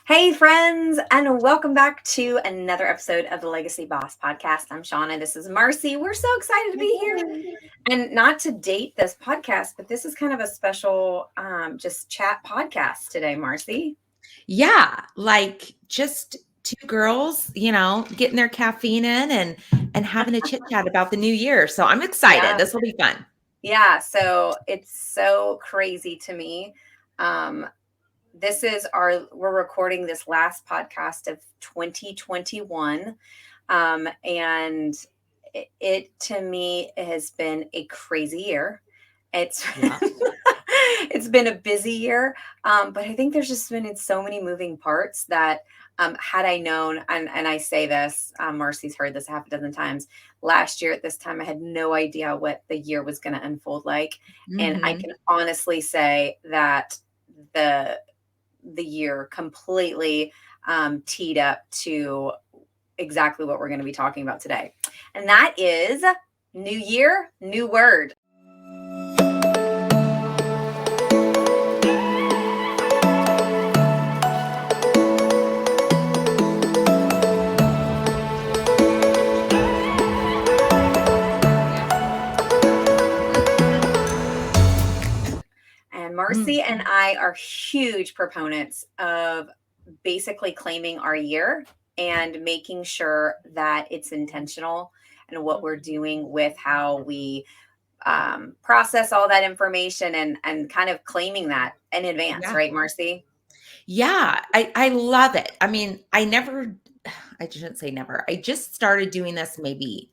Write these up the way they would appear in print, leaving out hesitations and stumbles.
Hey, friends, and welcome back to another episode of the Legacy Boss podcast. I'm Shauna. This is Marcy. We're so excited to be here. And not to date this podcast, but this is kind of a special just chat podcast today, Marcy. Yeah, like just two girls, getting their caffeine in and having a chit chat about the new year. So I'm excited. Yeah. This will be fun. Yeah. So it's so crazy to me. Um, we're recording this last podcast of 2021. And it to me has been a crazy year. It's Yeah. it's been a busy year, but I think there's just been so many moving parts that had I known, and I say this, Marcy's heard this half a dozen times. Last year at this time, I had no idea what the year was going to unfold like, and I Hmm. can honestly say that the the year completely teed up to exactly what we're going to be talking about today. And that is new year, new word. And Marcy and I are huge proponents of basically claiming our year and making sure that it's intentional and what we're doing with how we process all that information and kind of claiming that in advance, Yeah. right, Marcy? Yeah. I love it. I mean, I shouldn't say never. I just started doing this maybe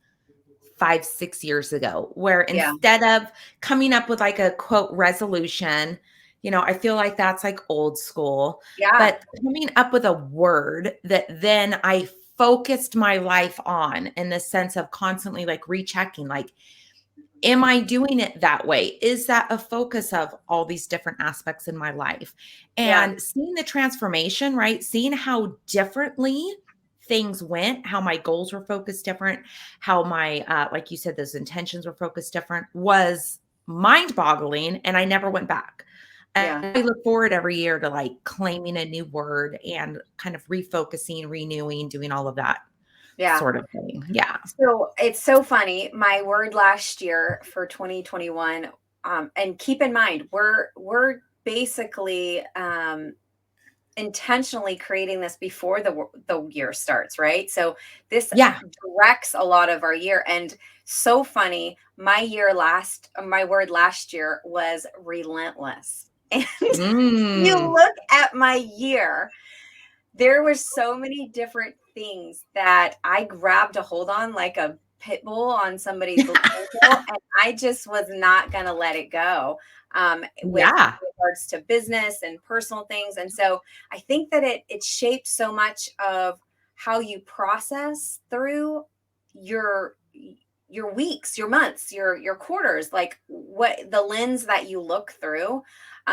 5, 6 years ago, where Yeah, instead of coming up with like a quote resolution, I feel like that's like old school, yeah, but coming up with a word that then I focused my life on in the sense of constantly like rechecking, like, am I doing it that way? Is that a focus of all these different aspects in my life? yeah, And seeing the transformation, right? Seeing how differently things went, how my goals were focused different, how my, like you said, those intentions were focused different was mind boggling. And I never went back. yeah. And I look forward every year to like claiming a new word and kind of refocusing, renewing, doing all of that Yeah. sort of thing. Yeah. So it's so funny. My word last year for 2021, and keep in mind, we're basically intentionally creating this before the year starts, right? So this Yeah. directs a lot of our year. And so funny, my word last year was relentless. And you Mm. look at my year, there were so many different things that I grabbed a hold on like a pit bull on somebody's ankle, and I just was not going to let it go, with Yeah. regards to business and personal things. And so I think that it shapes so much of how you process through your your weeks, your months, your quarters, like what the lens that you look through.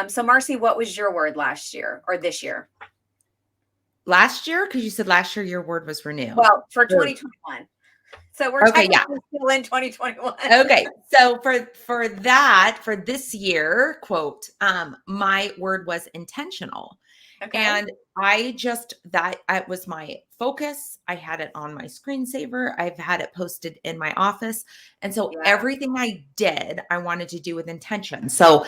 So Marcy, what was your word last year or this year? Last year? Because you said last year your word was renew. Well, for Or 2021. So we're okay, yeah. technically still in 2021. Okay. So for this year, quote, my word was intentional. Okay. And I just that it was my focus. I had it on my screensaver. I've had it posted in my office. And so Yeah. everything I did, I wanted to do with intention. So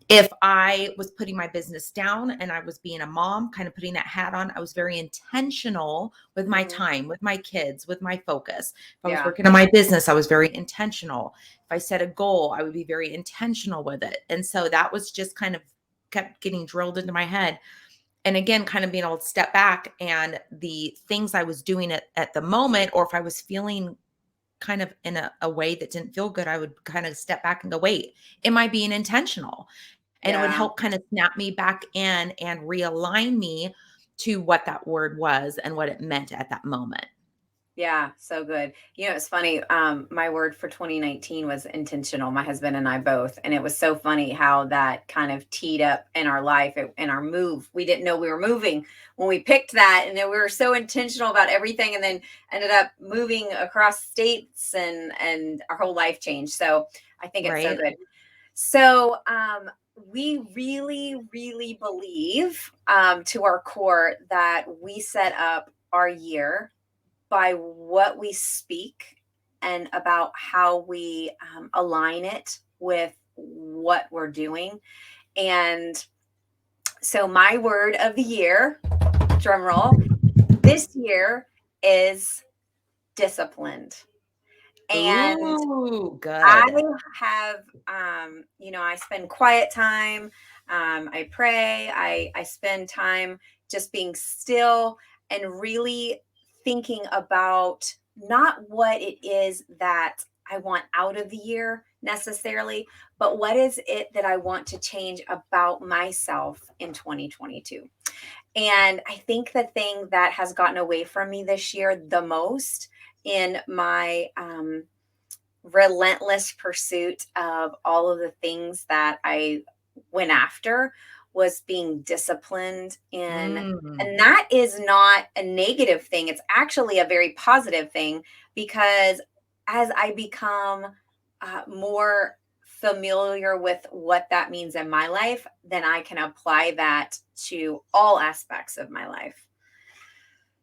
if I was putting my business down and I was being a mom, kind of putting that hat on, I was very intentional with my Mhm. time, with my kids, with my focus. If I was Yeah. working on my business, I was very intentional. If I set a goal, I would be very intentional with it. And so that was just kind of kept getting drilled into my head. And again, kind of being able to step back and the things I was doing at the moment, or if I was feeling kind of in a way that didn't feel good, I would kind of step back and go, wait, am I being intentional? And it would Yeah. help kind of snap me back in and realign me to what that word was and what it meant at that moment. Yeah. So good. It's funny. My word for 2019 was intentional, my husband and I both. And it was so funny how that kind of teed up in our life, in our move. We didn't know we were moving when we picked that. And then we were so intentional about everything and then ended up moving across states and our whole life changed. So I think it's so Right. good. So, we really, really believe to our core that we set up our year by what we speak and about how we align it with what we're doing. And so, my word of the year, drum roll, this year is disciplined. And Ooh, I good. have, I spend quiet time. I pray. I spend time just being still and really thinking about not what it is that I want out of the year necessarily, but what is it that I want to change about myself in 2022. And I think the thing that has gotten away from me this year the most in my relentless pursuit of all of the things that I went after was being disciplined in. Mm. And that is not a negative thing. It's actually a very positive thing because as I become more familiar with what that means in my life, then I can apply that to all aspects of my life.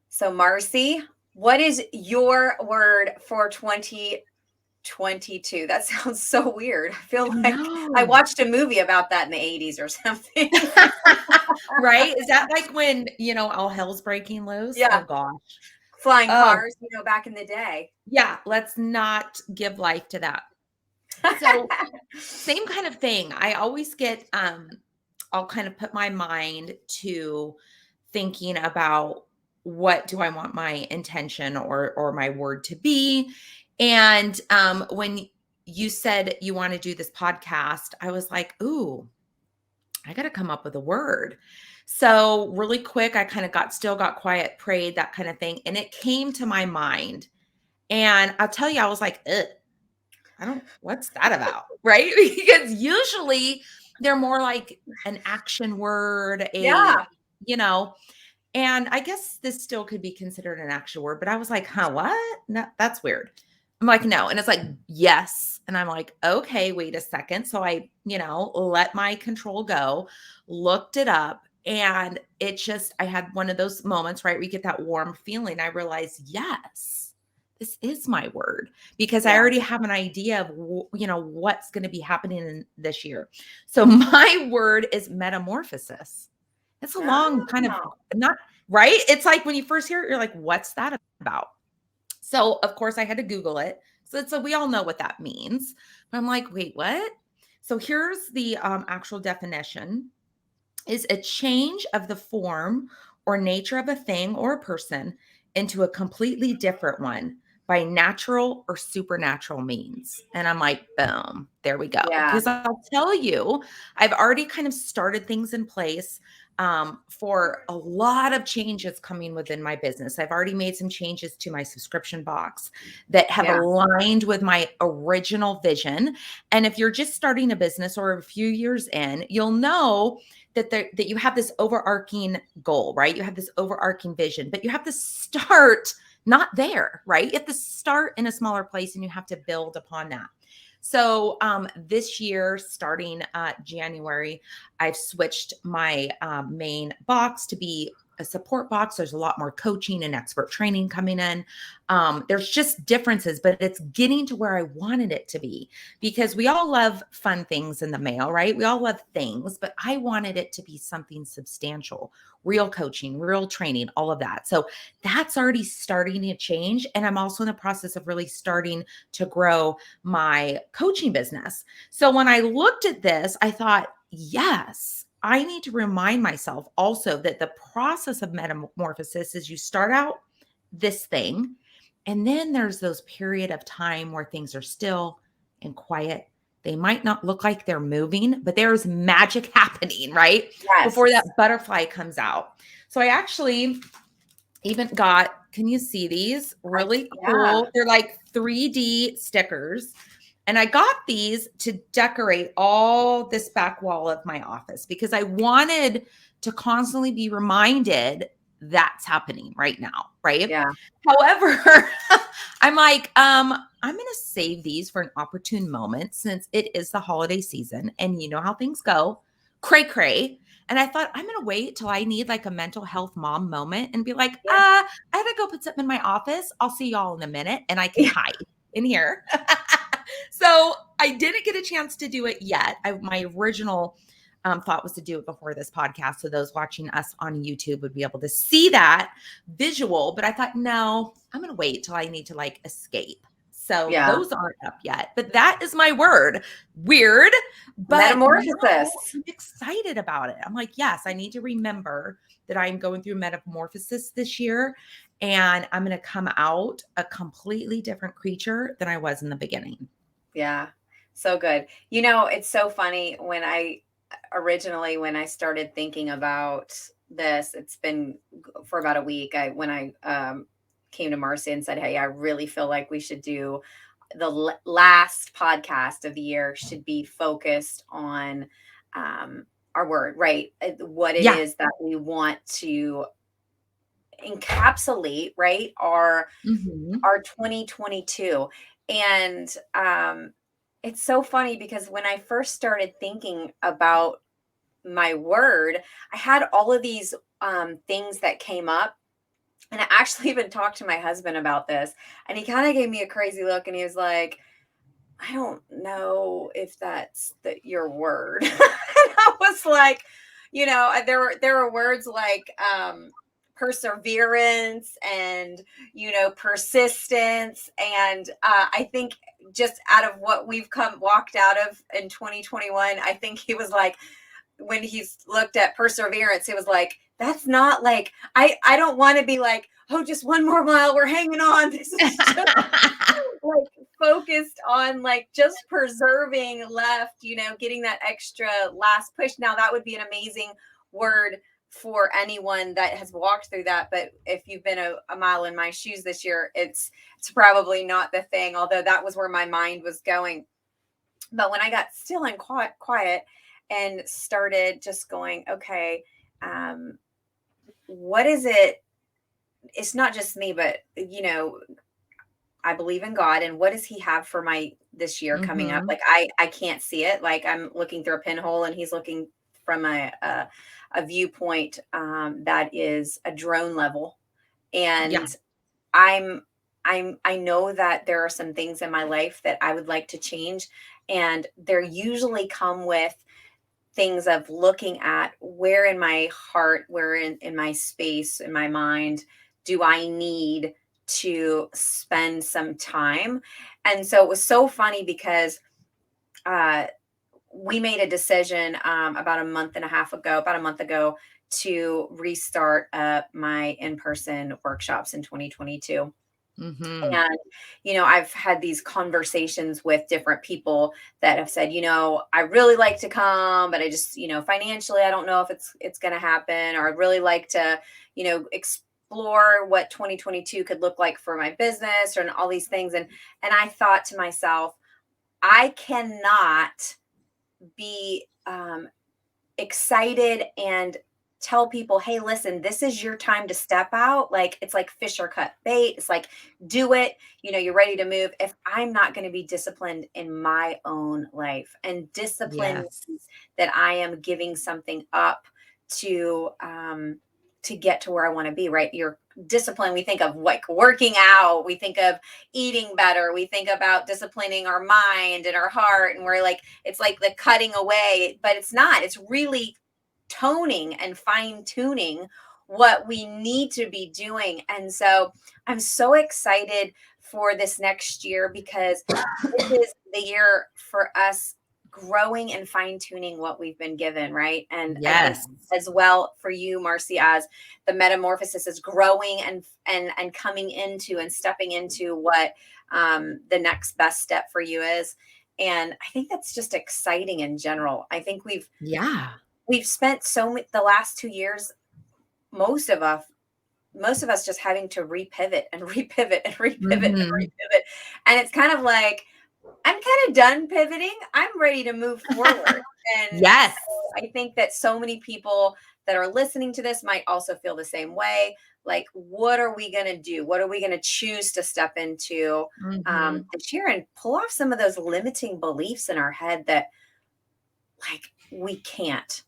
So, Marcy, what is your word for 2022? That sounds so weird. I feel like I No. watched a movie about that in the 80s or something. Right? Is that like when, all hell's breaking loose? Oh Yeah. gosh. Flying Oh, cars, back in the day. yeah, let's not give life to that. So, same kind of thing. I always get I'll kind of put my mind to thinking about what do I want my intention or my word to be. And when you said you want to do this podcast, I was like, ooh, I got to come up with a word. So really quick, I kind of got quiet, prayed, that kind of thing. And it came to my mind. And I'll tell you, I was like, ugh, what's that about? Right. Because usually they're more like an action word, Yeah. you know, and I guess this still could be considered an action word, but I was like, huh, what? No, that's weird. I'm like, no. And it's like, yes. And I'm like, okay, wait a second. So I, let my control go, looked it up. And I had one of those moments, right? We get that warm feeling. I realized, yes, this is my word because I Yeah. already have an idea of, what's going to be happening in this year. So my word is metamorphosis. It's a long kind of Oh, not right? It's like when you first hear it, you're like, what's that about? So of course I had to Google it. So we all know what that means. But I'm like, wait, what? So here's the actual definition is a change of the form or nature of a thing or a person into a completely different one by natural or supernatural means. And I'm like, boom, there we go. yeah. Because I'll tell you, I've already kind of started things in place for a lot of changes coming within my business. I've already made some changes to my subscription box that have Yeah. aligned with my original vision. And if you're just starting a business or a few years in, you'll know that you have this overarching goal, right? You have this overarching vision, but you have to start not there, right? You have to start in a smaller place and you have to build upon that. So this year, starting January, I've switched my main box to be a support box. There's a lot more coaching and expert training coming in. There's just differences, but it's getting to where I wanted it to be because we all love fun things in the mail, right? We all love things, but I wanted it to be something substantial, real coaching, real training, all of that. So that's already starting to change. And I'm also in the process of really starting to grow my coaching business. So when I looked at this, I thought, yes, I need to remind myself also that the process of metamorphosis is you start out this thing, and then there's those period of time where things are still and quiet. They might not look like they're moving, but there's magic happening, right? Before that Yes. butterfly comes out. So I actually even can you see these? Really Yeah. cool. They're like 3D stickers. And I got these to decorate all this back wall of my office because I wanted to constantly be reminded that's happening right now, right? Yeah. However, I'm like, I'm going to save these for an opportune moment since it is the holiday season and you know how things go. cray cray. And I thought, I'm going to wait till I need like a mental health mom moment and be like, Yeah. I had to go put something in my office. I'll see y'all in a minute and I can Yeah. hide in here. So I didn't get a chance to do it yet. My original thought was to do it before this podcast. So those watching us on YouTube would be able to see that visual. But I thought, no, I'm going to wait till I need to like escape. So Yeah. those aren't up yet. But that is my word. Weird. But no, Metamorphosis. I'm excited about it. I'm like, yes, I need to remember that I'm going through metamorphosis this year. And I'm going to come out a completely different creature than I was in the beginning. Yeah. So good. You know, it's so funny when when I started thinking about this, it's been for about a week. When I came to Marcy and said, "Hey, I really feel like we should do the last podcast of the year should be focused on our word, right? What it Yeah. is that we want to encapsulate, right? Our 2022." And it's so funny because when I first started thinking about my word, I had all of these things that came up. And I actually even talked to my husband about this, and he kind of gave me a crazy look, and he was like, "I don't know if that's your word." And I was like, there were words like perseverance and persistence, and I think just out of what we've come walked out of in 2021, I think he was like, when he's looked at perseverance, it was like, that's not like, I don't want to be like, oh, just one more mile, we're hanging on. This is just like focused on like just preserving left, getting that extra last push. Now that would be an amazing word for anyone that has walked through that. But if you've been a mile in my shoes this year, it's probably not the thing, although that was where my mind was going. But when I got still and quiet and started just going, okay, um, what is it? It's not just me, but I believe in God, and what does He have for my this year coming up? Mm-hmm. Like I can't see it. Like I'm looking through a pinhole, and He's looking from a viewpoint that is a drone level, Yeah. and I'm I know that there are some things in my life that I would like to change, and they're usually come with things of looking at where in my heart, where in my space, in my mind, do I need to spend some time. And so it was so funny because uh, we made a decision about a month ago, to restart my in-person workshops in 2022. Mm-hmm. And, I've had these conversations with different people that have said, I really like to come, but I just, financially, I don't know if it's going to happen, or I'd really like to, explore what 2022 could look like for my business, and all these things. And I thought to myself, I cannot be excited and tell people, hey, listen, this is your time to step out. Like, it's like fish or cut bait. It's like, do it. You're ready to move. If I'm not going to be disciplined in my own life, and discipline Yes. means that I am giving something up to, to get to where I want to be, right? Your discipline, we think of like working out, we think of eating better, we think about disciplining our mind and our heart, and we're like, it's like the cutting away, but it's not. It's really toning and fine tuning what we need to be doing. And so I'm so excited for this next year, because this is the year for us growing and fine tuning what we've been given, right? And I think Yes. as well for you, Marcy, as the metamorphosis is growing and coming into and stepping into what the next best step for you is. And I think that's just exciting in general. I think Yeah. we've spent the last 2 years, most of us just having to repivot and repivot and repivot and Mm-hmm. repivot. And it's kind of like, I'm kind of done pivoting. I'm ready to move forward. And so Yes. I think that so many people that are listening to this might also feel the same way. Like, what are we going to do? What are we going to choose to step into Mm-hmm. this year, and pull off some of those limiting beliefs in our head that, like, we can't.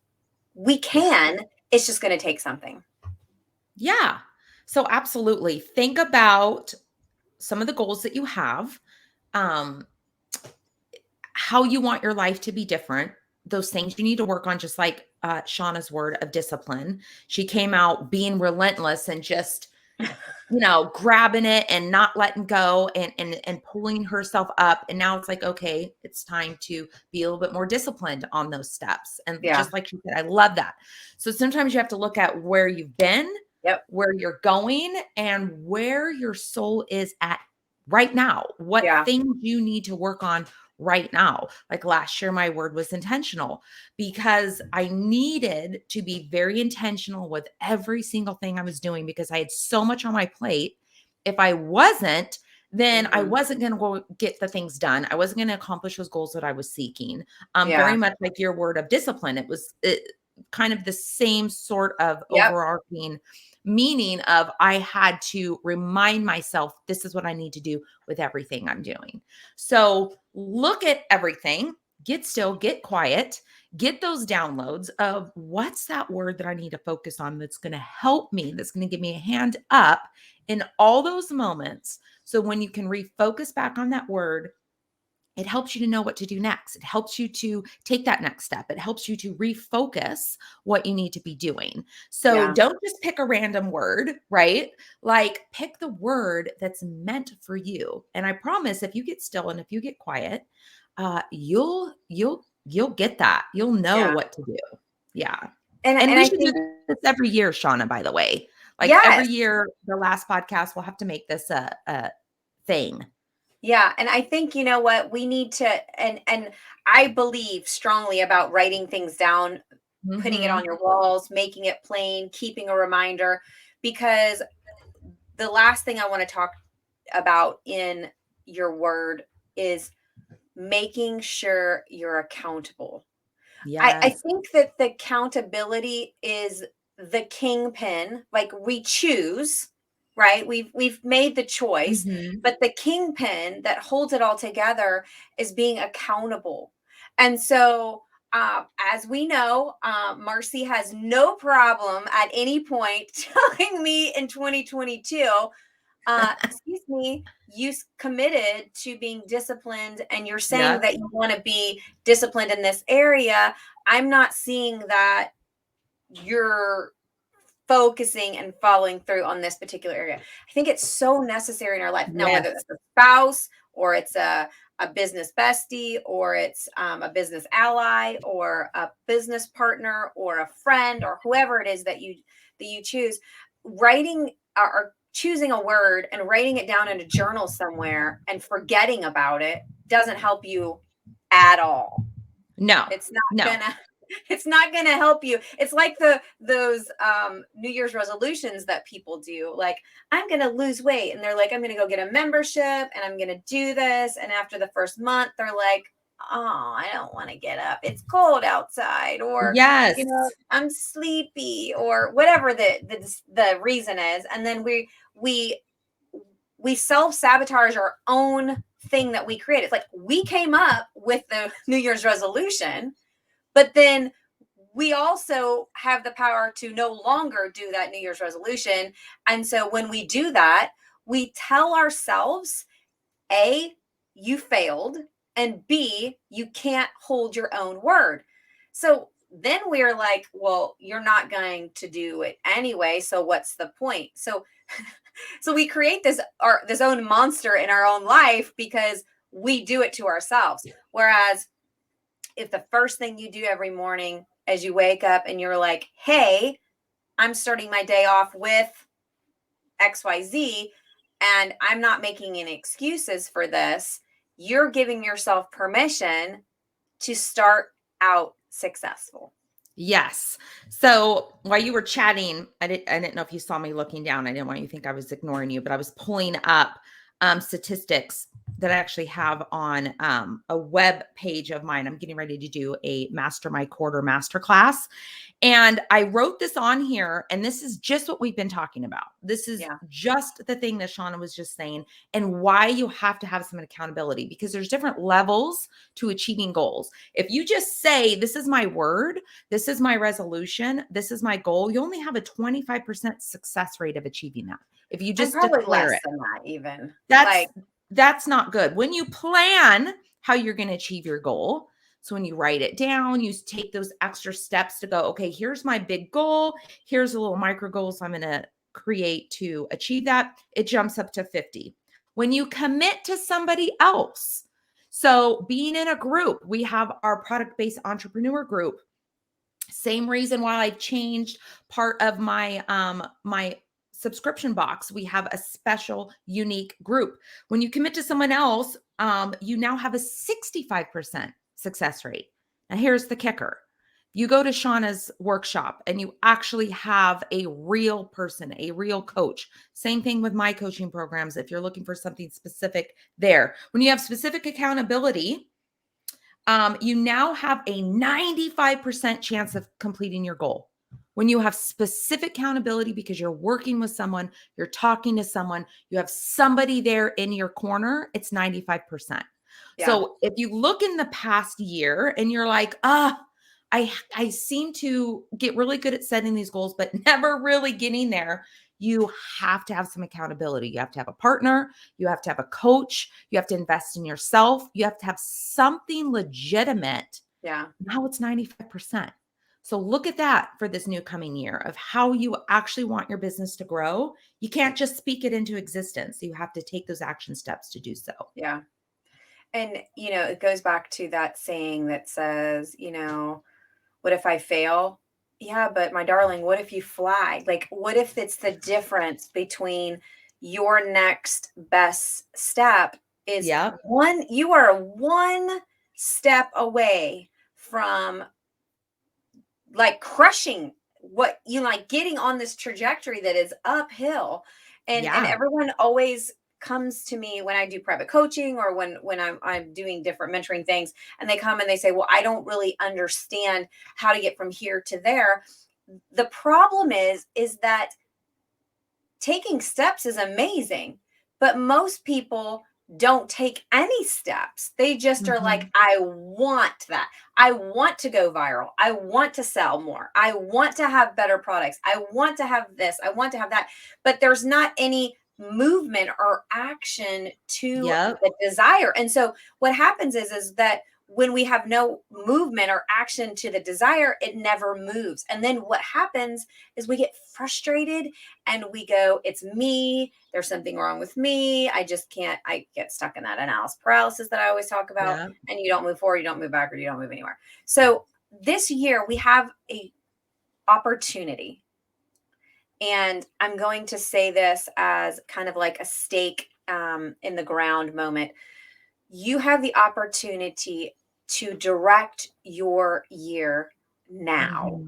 we can, it's just going to take something. Yeah. So absolutely. Think about some of the goals that you have, um, how you want your life to be different, those things you need to work on, just like Shauna's word of discipline. She came out being relentless and just, grabbing it and not letting go and pulling herself up. And now it's like, okay, it's time to be a little bit more disciplined on those steps. And Yeah. just like she said, I love that. So sometimes you have to look at where you've been, Yep. where you're going, and where your soul is at right now. What Yeah. things you need to work on right now. Like last year, my word was intentional because I needed to be very intentional with every single thing I was doing because I had so much on my plate. If I wasn't, then I Hmm. wasn't going to go get the things done. I wasn't going to accomplish those goals that I was seeking. Very Yeah. much like your word of discipline. It was kind of the same sort of Yep. overarching meaning of I had to remind myself this is what I need to do with everything I'm doing. So look at everything, get still, get quiet, get those downloads of what's that word that I need to focus on that's going to help me, that's going to give me a hand up in all those moments. So when you can refocus back on that word, it helps you to know what to do next. It helps you to take that next step. It helps you to refocus what you need to be doing. So Yeah. don't just pick a random word, right? Like pick the word that's meant for you. And I promise if you get still and if you get quiet, you'll get that. You'll know Yeah. what to do. Yeah. And And we I should do think, this every year, Shauna, by the way. Like every yes. year, the last podcast, we'll have to make this a thing. Yeah, and I think you know what we need to, and I believe strongly about writing things down, putting it on Mhm. your walls, making it plain, keeping a reminder, because the last thing I want to talk about in your word is making sure you're accountable. I Yes. think that the accountability is the kingpin. Like we choose, right? We've made the choice, Mhm. but the kingpin that holds it all together is being accountable. And so, as we know, Marcy has no problem at any point telling me in 2022, excuse me, committed to being disciplined, and you're saying Yes. that you want to be disciplined in this area. I'm not seeing that you're focusing and following through on this particular area. I think it's so necessary in our life now, whether Yes. it's a spouse or it's a business bestie or it's a business ally or a business partner or a friend or whoever it is that you choose. Writing or choosing a word and writing it down in a journal somewhere and forgetting about it doesn't help you at all. No. It's not No. gonna it's not gonna help you. It's like those New Year's resolutions that people do. Like, I'm gonna lose weight, and they're like, I'm gonna go get a membership and I'm gonna do this. And after the first month, they're like, oh, I don't want to get up. It's cold outside, or Yes. I'm sleepy, or whatever the reason is. And then we we self-sabotage our own thing that we create. It's like we came up with the New Year's resolution, but then we also have the power to no longer do that New Year's resolution. And so when we do that, we tell ourselves, A, you failed, and B, you can't hold your own word. So then we're like, well, you're not going to do it anyway. So what's the point? So we create this own monster in our own life because we do it to ourselves. Whereas if the first thing you do every morning as you wake up and you're like, hey, I'm starting my day off with XYZ and I'm not making any excuses for this, you're giving yourself permission to start out successful. Yes. So while you were chatting, I didn't know if you saw me looking down. I didn't want you to think I was ignoring you, but I was pulling up statistics. that I actually have on a web page of mine. I'm getting ready to do a Master My Quarter masterclass. And I wrote this on here, and this is just what we've been talking about. This is Yeah. just the thing that Shauna was just saying, and why you have to have some accountability, because there's different levels to achieving goals. If you just say, this is my word, this is my resolution, this is my goal, you only have a 25% success rate of achieving that. If you And just probably declare less it, than that even. that's Like, that's not good. When you plan how you're going to achieve your goal, so when you write it down, you take those extra steps to go, okay, here's my big goal. Here's a little micro goals I'm going to create to achieve that. It jumps up to 50. When you commit to somebody else, so being in a group, we have our product-based entrepreneur group. Same reason why I changed part of my subscription box. We have a special unique group. When you commit to someone else, you now have a 65% success rate. Now here's the kicker. You go to Shauna's workshop and you actually have a real person, a real coach. Same thing with my coaching programs. If you're looking for something specific there, when you have specific accountability, you now have a 95% chance of completing your goal. When you have specific accountability because you're working with someone, you're talking to someone, you have somebody there in your corner, it's 95%. yeah, So if you look in the past year and you're like, I seem to get really good at setting these goals, but never really getting there, you have to have some accountability. You have to have a partner. You have to have a coach. You have to invest in yourself. You have to have something legitimate. yeah, Now it's 95%. So look at that for this new coming year of how you actually want your business to grow. You can't just speak it into existence. You have to take those action steps to do so. yeah. And, it goes back to that saying that says, what if I fail? Yeah, but my darling, what if you fly? Like, what if it's the difference between your next best step is Yep. you are one step away from like crushing what like getting on this trajectory that is uphill. And Yeah. everyone always comes to me when I do private coaching or when I'm doing different mentoring things, and they come and they say, well, I don't really understand how to get from here to there. The problem is that taking steps is amazing, but most people don't take any steps. They just are like, Mhm. I want that. I want to go viral. I want to sell more. I want to have better products. I want to have this. I want to have that. But there's not any movement or action to Yep. the desire. And so what happens is that when we have no movement or action to the desire, it never moves. And then what happens is we get frustrated and we go, it's me, there's something wrong with me, I just can't. I get stuck in that analysis paralysis that I always talk about, Yep. and you don't move forward, you don't move backward, you don't move anywhere. So this year we have a opportunity, and I'm going to say this as kind of like a stake in the ground moment. You have the opportunity to direct your year now.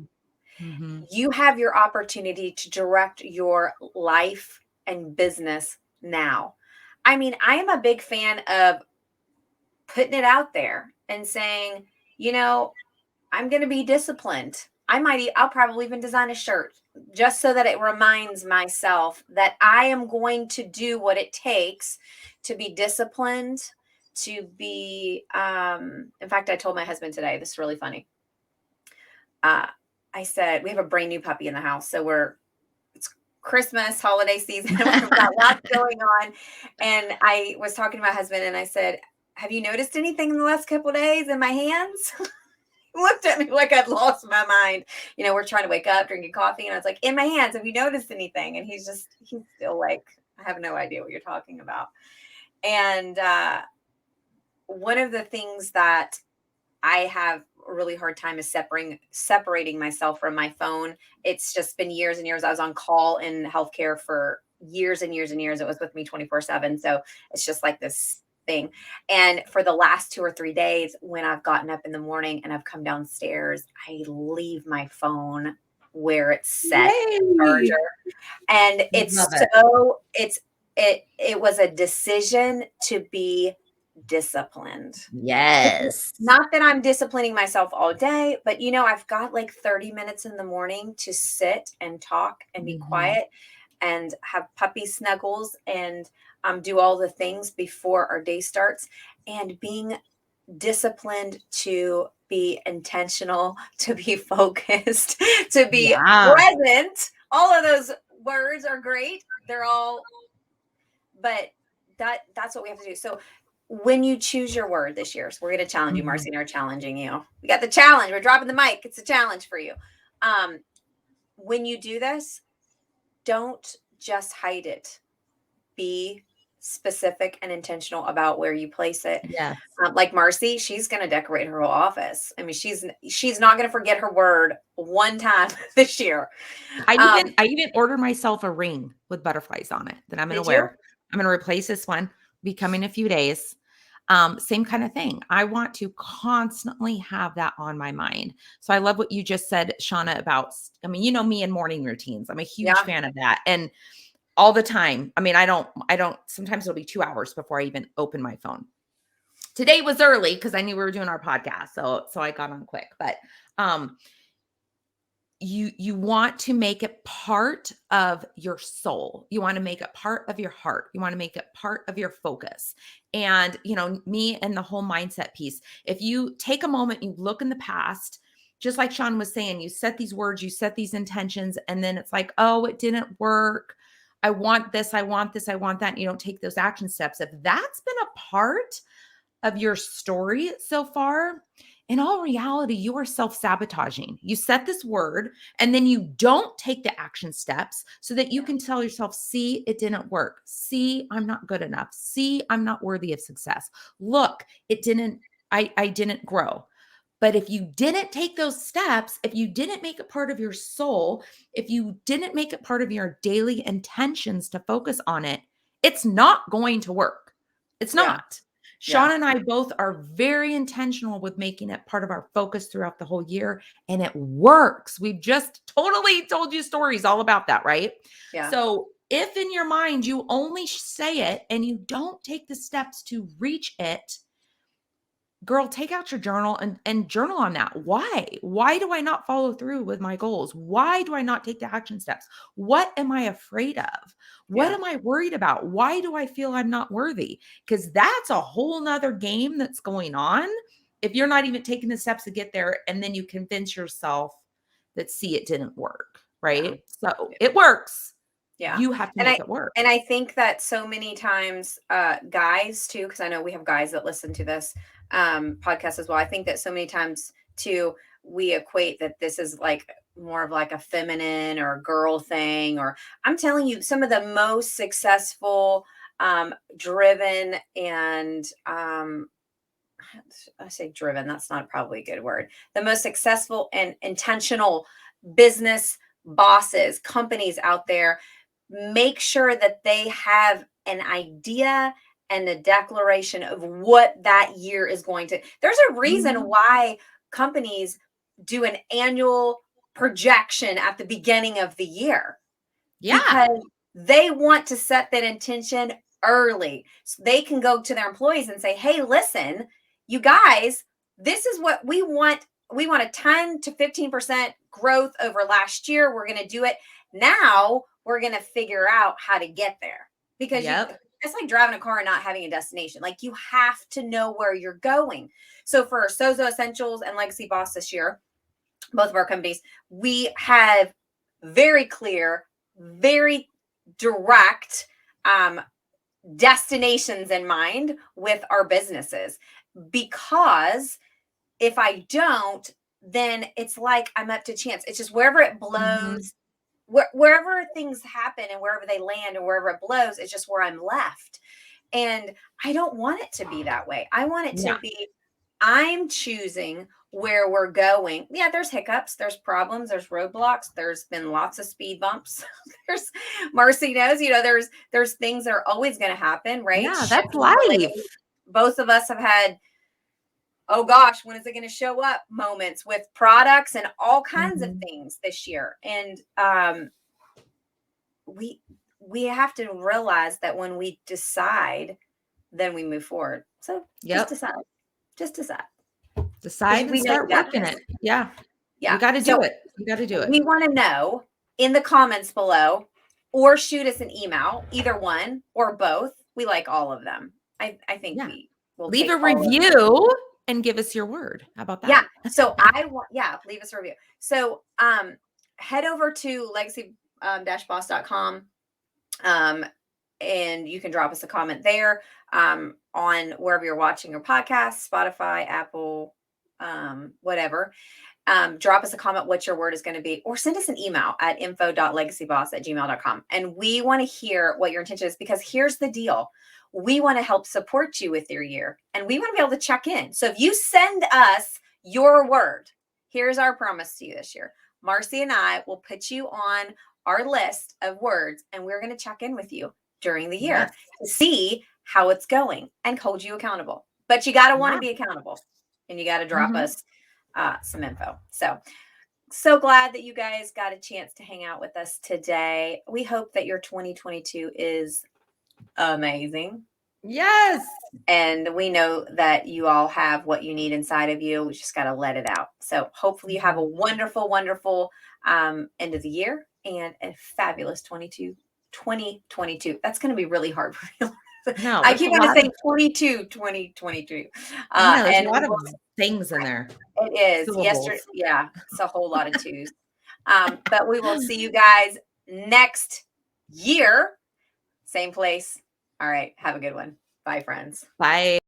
Mhm. Mhm. You have your opportunity to direct your life and business now. I mean, I am a big fan of putting it out there and saying, you know, I'm going to be disciplined. I'll probably even design a shirt just so that it reminds myself that I am going to do what it takes to be disciplined, to be, in fact, I told my husband today, this is really funny. Uh, I said, we have a brand new puppy in the house. So it's Christmas, holiday season. We've got lots going on. And I was talking to my husband and I said, have you noticed anything in the last couple of days in my hands? He looked at me like I'd lost my mind. We're trying to wake up, drinking coffee. And I was like, in my hands, have you noticed anything? And he's still like, I have no idea what you're talking about. And one of the things that I have a really hard time is separating myself from my phone. It's just been years and years. I was on call in healthcare for years and years and years. It was with me 24/7. So it's just like this thing. And for the last 2 or 3 days, when I've gotten up in the morning and I've come downstairs, I leave my phone where it's set Yay! charger. And Love it's it. so it's it was a decision to be disciplined. Yes. Not that I'm disciplining myself all day, but I've got like 30 minutes in the morning to sit and talk and be Mhm. quiet and have puppy snuggles and do all the things before our day starts. And being disciplined to be intentional, to be focused, to be Yeah. present. All of those words are great. They're all, but that's what we have to do. So when you choose your word this year, so we're going to challenge you, Mhm. Marcy, and we're challenging you. We got the challenge. We're dropping the mic. It's a challenge for you. Um, when you do this, don't just hide it. Be specific and intentional about where you place it. Yes. Like Marcy, she's going to decorate her whole office. I mean, she's not going to forget her word one time this year. I even ordered myself a ring with butterflies on it that I'm gonna Did you? wear. I'm gonna replace this one, be coming in a few days. Same kind of thing. I want to constantly have that on my mind. So I love what you just said, Shauna, about, I mean, you know me and morning routines. I'm a huge Yeah. fan of that. And all the time. I mean, I don't, sometimes it'll be 2 hours before I even open my phone. Today was early because I knew we were doing our podcast. So I got on quick. But um you want to make it part of your soul. You want to make it part of your heart. You want to make it part of your focus. And me and the whole mindset piece, if you take a moment, you look in the past, just like Sean was saying, you set these words, you set these intentions, and then it's like, oh, it didn't work. I want this, I want this, I want that, and you don't take those action steps. If that's been a part of your story so far, in all reality, you are self sabotaging. You set this word and then you don't take the action steps so that you Yeah. can tell yourself, see, it didn't work. See, I'm not good enough. See, I'm not worthy of success. Look, it didn't, I didn't grow. But if you didn't take those steps, if you didn't make it part of your soul, if you didn't make it part of your daily intentions to focus on it, it's not going to work. It's Yeah. not. Yeah. Sean and I both are very intentional with making it part of our focus throughout the whole year, and it works. We've just totally told you stories all about that, right? Yeah. So, if in your mind you only say it and you don't take the steps to reach it, girl, take out your journal and journal on that. Why do I not follow through with my goals? Why do I not take the action steps? What am I afraid of? What Yeah. am I worried about? Why do I feel I'm not worthy? Because that's a whole nother game that's going on if you're not even taking the steps to get there, and then you convince yourself that, see, it didn't work, Yeah. right? So it works. Yeah. You have to And make I it work. and I think that so many times guys too, because I know we have guys that listen to this podcast as well. I think that so many times too we equate that this is like more of like a feminine or a girl thing. Or I'm telling you, some of the most successful, driven, and I say driven, that's not probably a good word. The most successful and intentional business bosses, companies out there, make sure that they have an idea and a declaration of what that year is going to. There's a reason Mhm. why companies do an annual projection at the beginning of the year, Yeah. because they want to set that intention early so they can go to their employees and say, hey, listen, you guys, this is what we want. We want a 10 to 15% growth over last year. We're going to do it. Now we're going to figure out how to get there, because Yep. it's like driving a car and not having a destination. Like, you have to know where you're going. So for Sozo Essentials and Legacy Boss this year, both of our companies, we have very clear, very direct destinations in mind with our businesses. Because if I don't, then it's like I'm up to chance. It's just wherever it Mhm. blows, wherever things happen and wherever they land and wherever it blows, it's just where I'm left. And I don't want it to be that way. I want it to Yeah. be, I'm choosing where we're going. Yeah, there's hiccups, there's problems, there's roadblocks, there's been lots of speed bumps. There's, Marcy knows, there's things that are always going to happen, right? Yeah, that's Shipping delays. life. Both of us have had, oh gosh, when is it going to show up moments with products and all kinds of Mhm. things this year. And we we have to realize that when we decide, then we move forward. So just decide. Just decide. Decide and We know you start got working this. it. Yeah. You Yeah. got to do So it. You got to do it. we want to know in the comments below, or shoot us an email, either one or both. We like all of them. I think Yeah. we will Leave take a all of them. review and give us your word. How about that? Yeah. So I want, leave us a review. So head over to legacy-boss.com. And you can drop us a comment there on wherever you're watching your podcast, Spotify, Apple, whatever. Drop us a comment what your word is going to be, or send us an email at info.legacyboss@gmail.com. And we want to hear what your intention is, because here's the deal. We want to help support you with your year, and we want to be able to check in. So if you send us your word, here's our promise to you this year. Marcy and I will put you on our list of words, and we're going to check in with you during the year to see how it's going and hold you accountable. But you got to want to be accountable, and you got to drop us some info. So glad that you guys got a chance to hang out with us today. We hope that your 2022 is amazing. Yes. And we know that you all have what you need inside of you. We just got to let it out. So hopefully you have a wonderful, wonderful end of the year and a fabulous 2022. That's going to be really hard for me. No, I keep on saying 2022. Yeah, there's And a lot of things in there. it is. Syllables. Yesterday, yeah, it's a whole lot of twos. But we will see you guys next year. Same place. All right. Have a good one. Bye, friends. Bye.